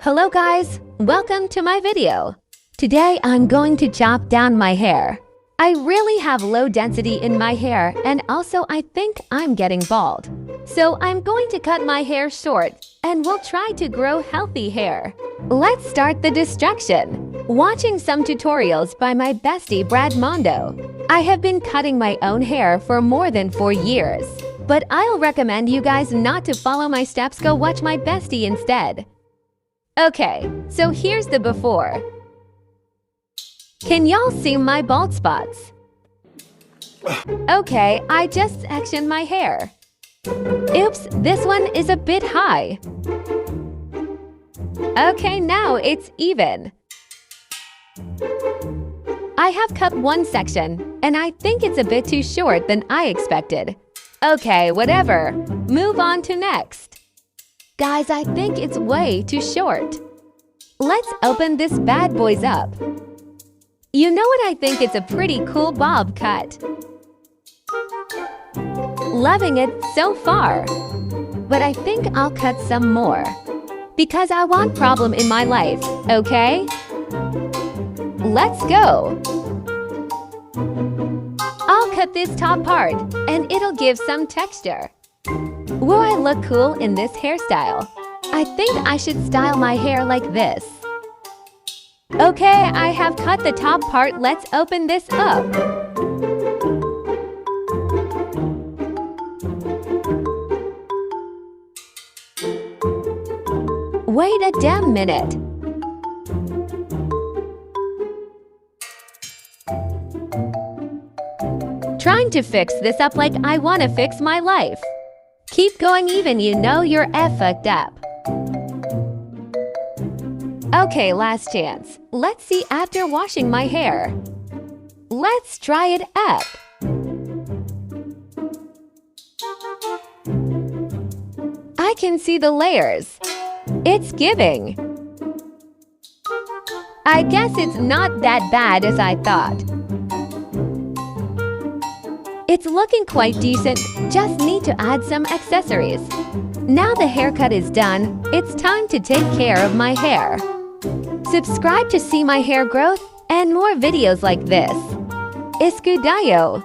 Hello guys, welcome to my video. Today I'm going to chop down my hair. I really have low density in my hair and also I think I'm getting bald. So I'm going to cut my hair short and we'll try to grow healthy hair. Let's start the destruction. Watching some tutorials by my bestie Brad Mondo. I have been cutting my own hair for more than 4 years. But I'll recommend you guys not to follow my steps, go watch my bestie instead. Okay, so here's the before. Can y'all see my bald spots? Okay, I just sectioned my hair. Oops, this one is a bit high. Okay, now it's even. I have cut one section, and I think it's a bit too short than I expected. Okay, whatever. Move on to next. Guys, I think it's way too short. Let's open this bad boys up. You know what, I think it's a pretty cool bob cut. Loving it so far. But I think I'll cut some more. Because I want problem in my life, okay? Let's go. I'll cut this top part, and it'll give some texture. Will I look cool in this hairstyle? I think I should style my hair like this. Okay, I have cut the top part. Let's open this up. Wait a damn minute. Trying to fix this up like I want to fix my life. Keep going even you know you're fucked up. Okay, last chance. Let's see after washing my hair. Let's try it up. I can see the layers. It's giving. I guess it's not that bad as I thought. It's looking quite decent, just need to add some accessories. Now the haircut is done, it's time to take care of my hair. Subscribe to see my hair growth and more videos like this. Escudayo.